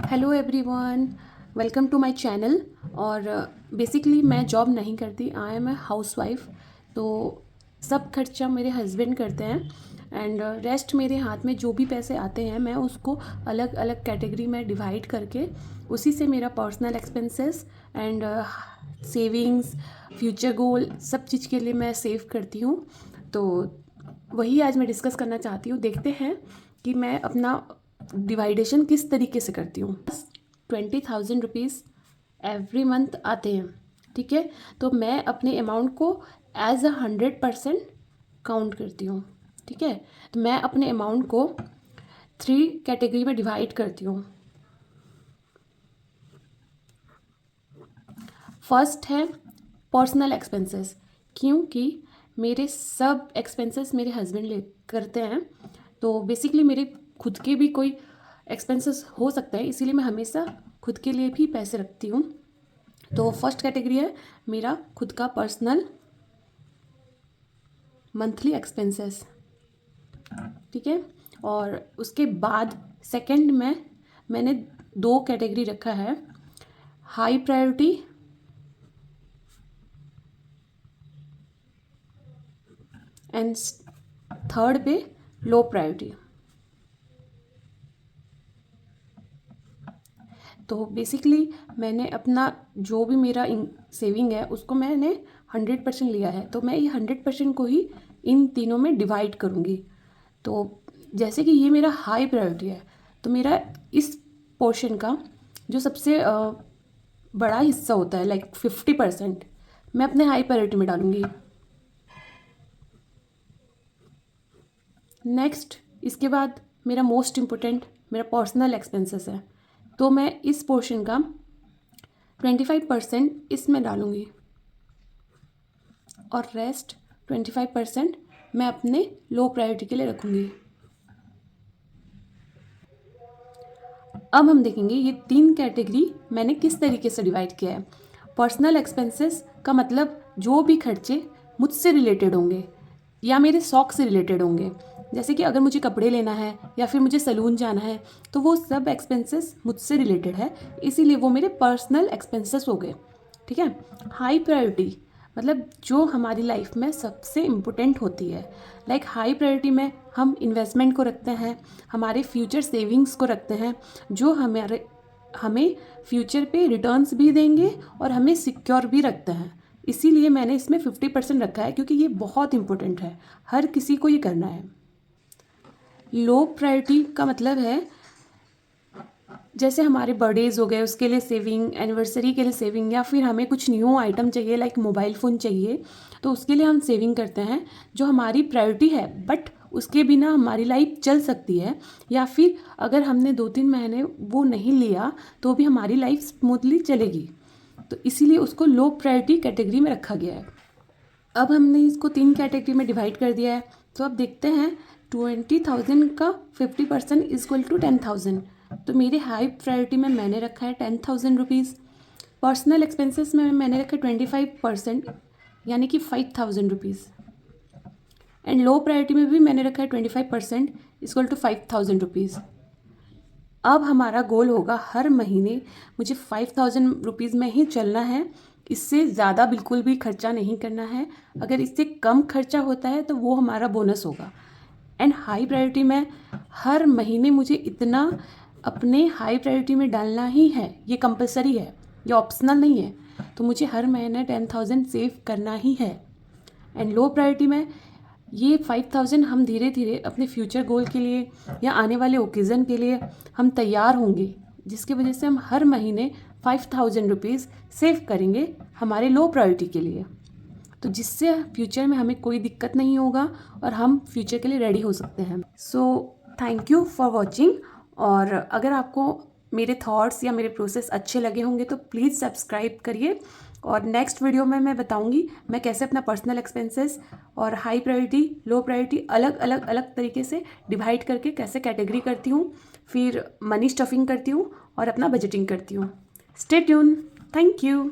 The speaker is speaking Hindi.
Hello everyone, welcome to my channel. और बेसिकली मैं जॉब नहीं करती, आई एम ए हाउसवाइफ। तो सब खर्चा मेरे हस्बैंड करते हैं एंड रेस्ट मेरे हाथ में जो भी पैसे आते हैं मैं उसको अलग अलग कैटेगरी में डिवाइड करके उसी से मेरा personal expenses and savings, future goal, सब चीज़ के लिए मैं सेव करती हूँ। तो वही आज मैं डिस्कस करना चाहती हूँ। देखते हैं कि मैं अपना डिवाइडेशन किस तरीके से करती हूँ। 20,000 रुपीज़ एवरी मंथ आते हैं, ठीक है। तो मैं अपने अमाउंट को एज 100% काउंट करती हूँ, ठीक है। तो मैं अपने अमाउंट को 3 कैटेगरी में डिवाइड करती हूँ। फर्स्ट है पर्सनल एक्सपेंसेस, क्योंकि मेरे सब एक्सपेंसेस मेरे हस्बैंड ले करते हैं। तो बेसिकली मेरे खुद के भी कोई एक्सपेंसेस हो सकता है, इसीलिए मैं हमेशा खुद के लिए भी पैसे रखती हूँ। तो फर्स्ट कैटेगरी है मेरा खुद का पर्सनल मंथली एक्सपेंसेस, ठीक है। और उसके बाद सेकंड में मैंने 2 कैटेगरी रखा है, हाई प्रायोरिटी एंड थर्ड पे लो प्रायोरिटी। तो बेसिकली मैंने अपना जो भी मेरा सेविंग है उसको मैंने 100% लिया है, तो मैं ये 100% को ही इन तीनों में डिवाइड करूँगी। तो जैसे कि ये मेरा हाई प्रायोरिटी है, तो मेरा इस पोर्शन का जो सबसे बड़ा हिस्सा होता है, लाइक 50%, मैं अपने हाई प्रायोरिटी में डालूँगी। नेक्स्ट इसके बाद मेरा मोस्ट इम्पोर्टेंट मेरा पर्सनल एक्सपेंसेस है, तो मैं इस पोर्शन का 25% इसमें डालूँगी और रेस्ट 25% मैं अपने लो प्रायोरिटी के लिए रखूँगी। अब हम देखेंगे ये 3 कैटेगरी मैंने किस तरीके से डिवाइड किया है। पर्सनल एक्सपेंसेस का मतलब जो भी खर्चे मुझसे रिलेटेड होंगे या मेरे शौक से रिलेटेड होंगे, जैसे कि अगर मुझे कपड़े लेना है या फिर मुझे सैलून जाना है, तो वो सब एक्सपेंसेस मुझसे रिलेटेड है, इसीलिए वो मेरे पर्सनल एक्सपेंसेस हो गए, ठीक है। हाई प्रायोरिटी मतलब जो हमारी लाइफ में सबसे इम्पोर्टेंट होती है, लाइक हाई प्रायोरिटी में हम इन्वेस्टमेंट को रखते हैं, हमारे फ्यूचर सेविंग्स को रखते हैं, जो हमें फ्यूचर पे रिटर्न्स भी देंगे और हमें सिक्योर भी रखते हैं। इसीलिए मैंने इसमें 50% रखा है, क्योंकि ये बहुत इंपॉर्टेंट है, हर किसी को ये करना है। लो प्रायोरिटी का मतलब है जैसे हमारे बर्थडेज हो गए उसके लिए सेविंग, एनिवर्सरी के लिए सेविंग, या फिर हमें कुछ न्यू आइटम चाहिए लाइक मोबाइल फ़ोन चाहिए, तो उसके लिए हम सेविंग करते हैं, जो हमारी प्रायोरिटी है। बट उसके बिना हमारी लाइफ चल सकती है, या फिर अगर हमने 2-3 महीने वो नहीं लिया तो भी हमारी लाइफ स्मूथली चलेगी। तो इसीलिए उसको लो प्रायोरिटी कैटेगरी में रखा गया है। अब हमने इसको 3 कैटेगरी में डिवाइड कर दिया है, तो अब देखते हैं 20,000 का 50% इज इक्वल टू 10,000। तो मेरे हाई प्रायोरिटी में मैंने रखा है 10,000 रुपीज़। पर्सनल एक्सपेंसेस में मैंने रखा है 25%, यानी कि 5,000 रुपीज़। एंड लो प्रायोरिटी में भी मैंने रखा है 25% इक्वल टू 5,000 रुपीज़। अब हमारा गोल होगा हर महीने मुझे 5,000 रुपीज़ में ही चलना है, इससे ज़्यादा बिल्कुल भी खर्चा नहीं करना है। अगर इससे कम खर्चा होता है तो वो हमारा बोनस होगा। एंड हाई प्रायोरिटी में हर महीने मुझे इतना अपने हाई प्रायोरिटी में डालना ही है, ये कंपलसरी है, ये ऑप्शनल नहीं है। तो मुझे हर महीने 10,000 सेव करना ही है। एंड लो प्रायोरिटी में ये 5,000 हम धीरे धीरे अपने फ्यूचर गोल के लिए या आने वाले ओकेज़न के लिए हम तैयार होंगे, जिसकी वजह से हम हर महीने 5,000 रुपीज़ सेव करेंगे हमारे लो प्रायोरिटी के लिए, तो जिससे फ्यूचर में हमें कोई दिक्कत नहीं होगा और हम फ्यूचर के लिए रेडी हो सकते हैं। So thank you for watching. और अगर आपको मेरे थॉट्स या मेरे प्रोसेस अच्छे लगे होंगे तो प्लीज़ सब्सक्राइब करिए। और नेक्स्ट वीडियो में मैं बताऊंगी मैं कैसे अपना पर्सनल एक्सपेंसेस और हाई प्रायोरिटी, लो प्रायोरिटी अलग अलग तरीके से डिवाइड करके कैसे कैटेगरी करती हूँ, फिर मनी स्टफिंग करती हूँ और अपना बजटिंग करती हूँ। Stay tune. Thank you.